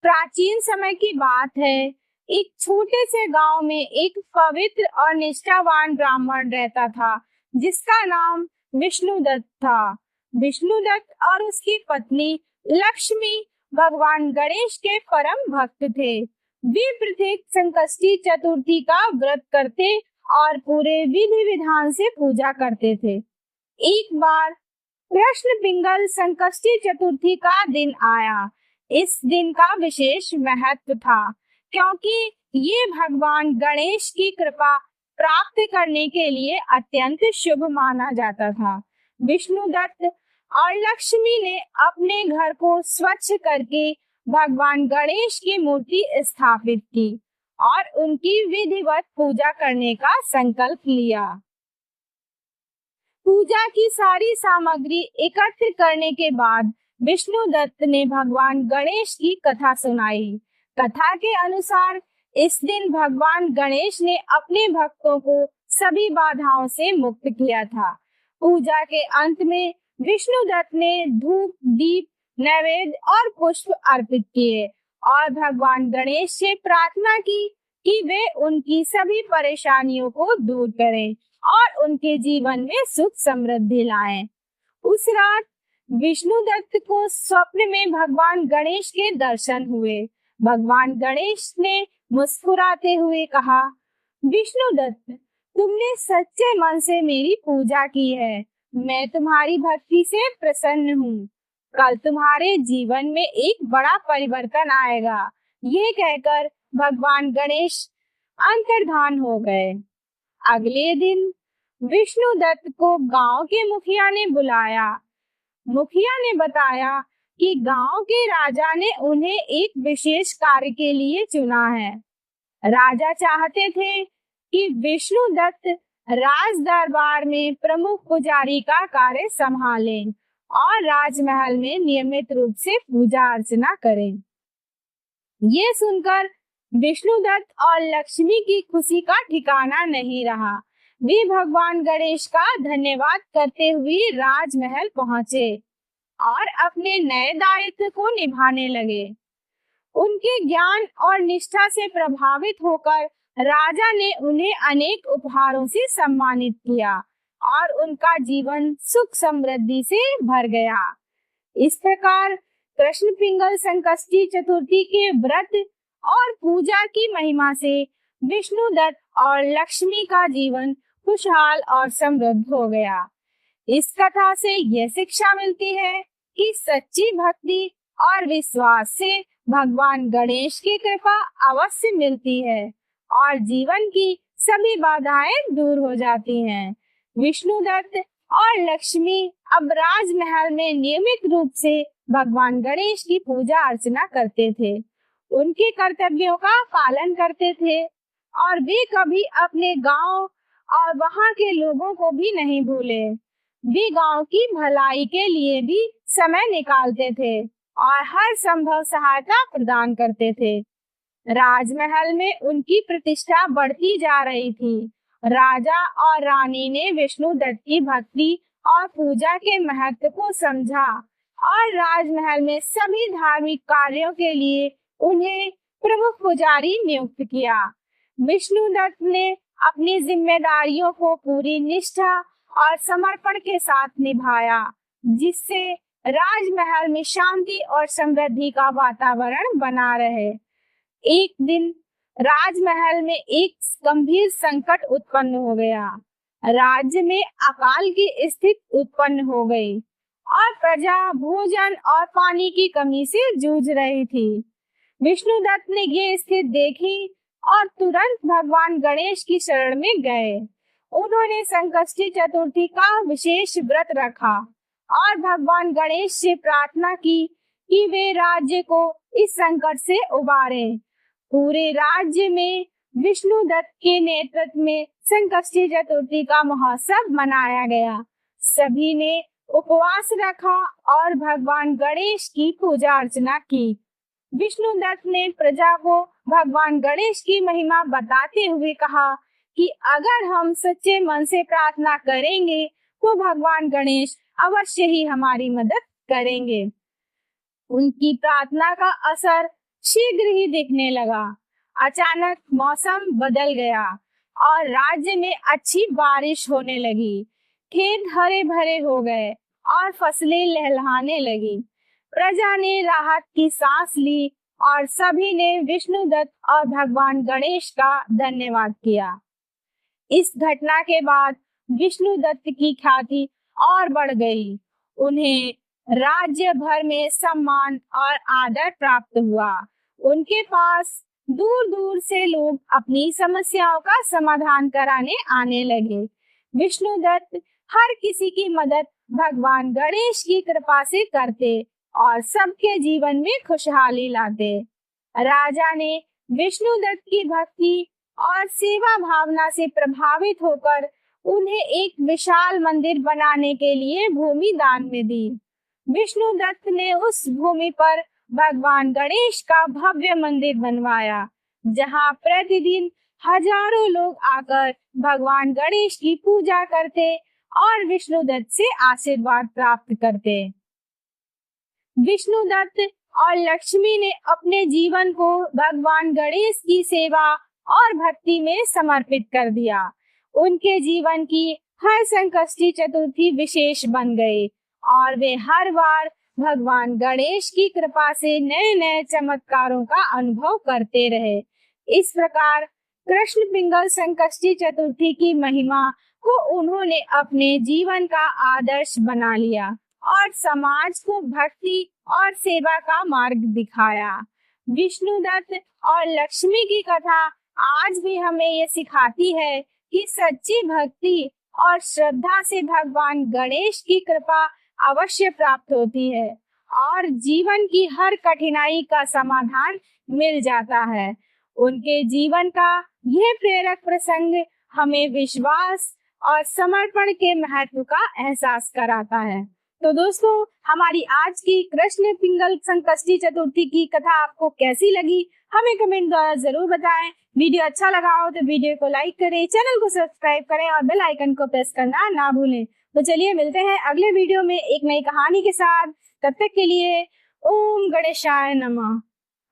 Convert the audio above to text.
प्राचीन समय की बात है। एक छोटे से गांव में एक पवित्र और निष्ठावान ब्राह्मण रहता था, जिसका नाम विष्णुदत्त था। विष्णुदत्त और उसकी पत्नी लक्ष्मी भगवान गणेश के परम भक्त थे। वे प्रत्येक संकष्टी चतुर्थी का व्रत करते और पूरे विधि विधान से पूजा करते थे। एक बार कृष्ण पिंगल संकष्टी चतुर्थी का दिन आया। इस दिन का विशेष महत्व था, क्योंकि ये भगवान गणेश की कृपा प्राप्त करने के लिए अत्यंत शुभ माना जाता था। विष्णुदत्त और लक्ष्मी ने अपने घर को स्वच्छ करके भगवान गणेश की मूर्ति स्थापित की और उनकी विधिवत पूजा करने का संकल्प लिया। पूजा की सारी सामग्री एकत्र करने के बाद विष्णुदत्त ने भगवान गणेश की कथा सुनाई। कथा के अनुसार इस दिन भगवान गणेश ने अपने भक्तों को सभी बाधाओं से मुक्त किया था। पूजा के अंत में विष्णुदत्त ने धूप, दीप, नैवेद्य और पुष्प अर्पित किए और भगवान गणेश से प्रार्थना की कि वे उनकी सभी परेशानियों को दूर करें और उनके जीवन में सुख समृद्धि लाएं। उस रात विष्णुदत्त को स्वप्न में भगवान गणेश के दर्शन हुए। भगवान गणेश ने मुस्कुराते हुए कहा, विष्णुदत्त, तुमने सच्चे मन से मेरी पूजा की है। मैं तुम्हारी भक्ति से प्रसन्न हूँ। कल तुम्हारे जीवन में एक बड़ा परिवर्तन आएगा। ये कहकर भगवान गणेश अंतर्धान हो गए। अगले दिन विष्णुदत्त को गांव के मुखिया ने बुलाया। मुखिया ने बताया कि गांव के राजा ने उन्हें एक विशेष कार्य के लिए चुना है। राजा चाहते थे कि विष्णुदत्त राज दरबार में प्रमुख पुजारी का कार्य संभालें और राजमहल में नियमित रूप से पूजा अर्चना करें। ये सुनकर विष्णुदत्त और लक्ष्मी की खुशी का ठिकाना नहीं रहा। वे भगवान गणेश का धन्यवाद करते हुए राजमहल पहुंचे और अपने नए दायित्व को निभाने लगे। उनके ज्ञान और निष्ठा से प्रभावित होकर राजा ने उन्हें अनेक उपहारों से सम्मानित किया और उनका जीवन सुख समृद्धि से भर गया। इस प्रकार कृष्ण पिंगल संकष्टी चतुर्थी के व्रत और पूजा की महिमा से विष्णुदत्त और लक्ष्मी का जीवन खुशहाल और समृद्ध हो गया। इस कथा से यह शिक्षा मिलती है कि सच्ची भक्ति और विश्वास से भगवान गणेश की कृपा अवश्य मिलती है और जीवन की सभी बाधाएं दूर हो जाती हैं। विष्णुदत्त और लक्ष्मी अब राजमहल में नियमित रूप से भगवान गणेश की पूजा अर्चना करते थे, उनके कर्तव्यों का पालन करते थे और वे कभी अपने गांव और वहां के लोगों को भी नहीं भूले। वे गांव की भलाई के लिए भी समय निकालते थे और हर संभव सहायता प्रदान करते थे। राजमहल में उनकी प्रतिष्ठा बढ़ती जा रही थी। राजा और रानी ने विष्णुदत्त की भक्ति और पूजा के महत्व को समझा और राजमहल में सभी धार्मिक कार्यों के लिए उन्हें प्रमुख पुजारी नियुक्त किया। विष्णुदत्त ने अपनी जिम्मेदारियों को पूरी निष्ठा और समर्पण के साथ निभाया, जिससे राजमहल में शांति और समृद्धि का वातावरण बना रहे। एक दिन राजमहल में एक गंभीर संकट उत्पन्न हो गया। राज्य में अकाल की स्थिति उत्पन्न हो गई और प्रजा भोजन और पानी की कमी से जूझ रही थी। विष्णुदत्त ने ये स्थिति देखी और तुरंत भगवान गणेश की शरण में गए। उन्होंने संकष्टी चतुर्थी का विशेष व्रत रखा और भगवान गणेश से प्रार्थना की कि वे राज्य को इस संकट से उबारें। पूरे राज्य में विष्णुदत्त के नेतृत्व में संकष्टी चतुर्थी का महोत्सव मनाया गया। सभी ने उपवास रखा और भगवान गणेश की पूजा अर्चना की। विष्णुदत्त ने प्रजा को भगवान गणेश की महिमा बताते हुए कहा कि अगर हम सच्चे मन से प्रार्थना करेंगे तो भगवान गणेश अवश्य ही हमारी मदद करेंगे। उनकी प्रार्थना का असर शीघ्र ही दिखने लगा। अचानक मौसम बदल गया और राज्य में अच्छी बारिश होने लगी। खेत हरे भरे हो गए और फसलें लहलहाने लगी। प्रजा ने राहत की सांस ली और सभी ने विष्णुदत्त और भगवान गणेश का धन्यवाद किया। इस घटना के बाद विष्णुदत्त की ख्याति और बढ़ गई। उन्हें राज्य भर में सम्मान और आदर प्राप्त हुआ। उनके पास दूर दूर से लोग अपनी समस्याओं का समाधान कराने आने लगे। विष्णुदत्त हर किसी की मदद भगवान गणेश की कृपा से करते और सबके जीवन में खुशहाली लाते। राजा ने विष्णुदत्त की भक्ति और सेवा भावना से प्रभावित होकर उन्हें एक विशाल मंदिर बनाने के लिए भूमि दान में दी। विष्णुदत्त ने उस भूमि पर भगवान गणेश का भव्य मंदिर बनवाया, जहां प्रतिदिन हजारों लोग आकर भगवान गणेश की पूजा करते और विष्णुदत्त से आशीर्वाद प्राप्त करते। विष्णुदत्त और लक्ष्मी ने अपने जीवन को भगवान गणेश की सेवा और भक्ति में समर्पित कर दिया। उनके जीवन की हर संकष्टी चतुर्थी विशेष बन गई और वे हर बार भगवान गणेश की कृपा से नए नए चमत्कारों का अनुभव करते रहे। इस प्रकार कृष्ण पिंगल संकष्टी चतुर्थी की महिमा को उन्होंने अपने जीवन का आदर्श बना लिया और समाज को भक्ति और सेवा का मार्ग दिखाया। विष्णुदत्त और लक्ष्मी की कथा आज भी हमें ये सिखाती है कि सच्ची भक्ति और श्रद्धा से भगवान गणेश की कृपा अवश्य प्राप्त होती है और जीवन की हर कठिनाई का समाधान मिल जाता है। उनके जीवन का यह प्रेरक प्रसंग हमें विश्वास और समर्पण के महत्व का एहसास कराता है। तो दोस्तों, हमारी आज की कृष्ण पिंगल संकष्टी चतुर्थी की कथा आपको कैसी लगी हमें कमेंट द्वारा जरूर बताएं। वीडियो अच्छा लगा हो तो वीडियो को लाइक करें, चैनल को सब्सक्राइब करें और बेल आइकन को प्रेस करना ना भूलें। तो चलिए मिलते हैं अगले वीडियो में एक नई कहानी के साथ। तब तक के लिए ओम गणेशाय नमः।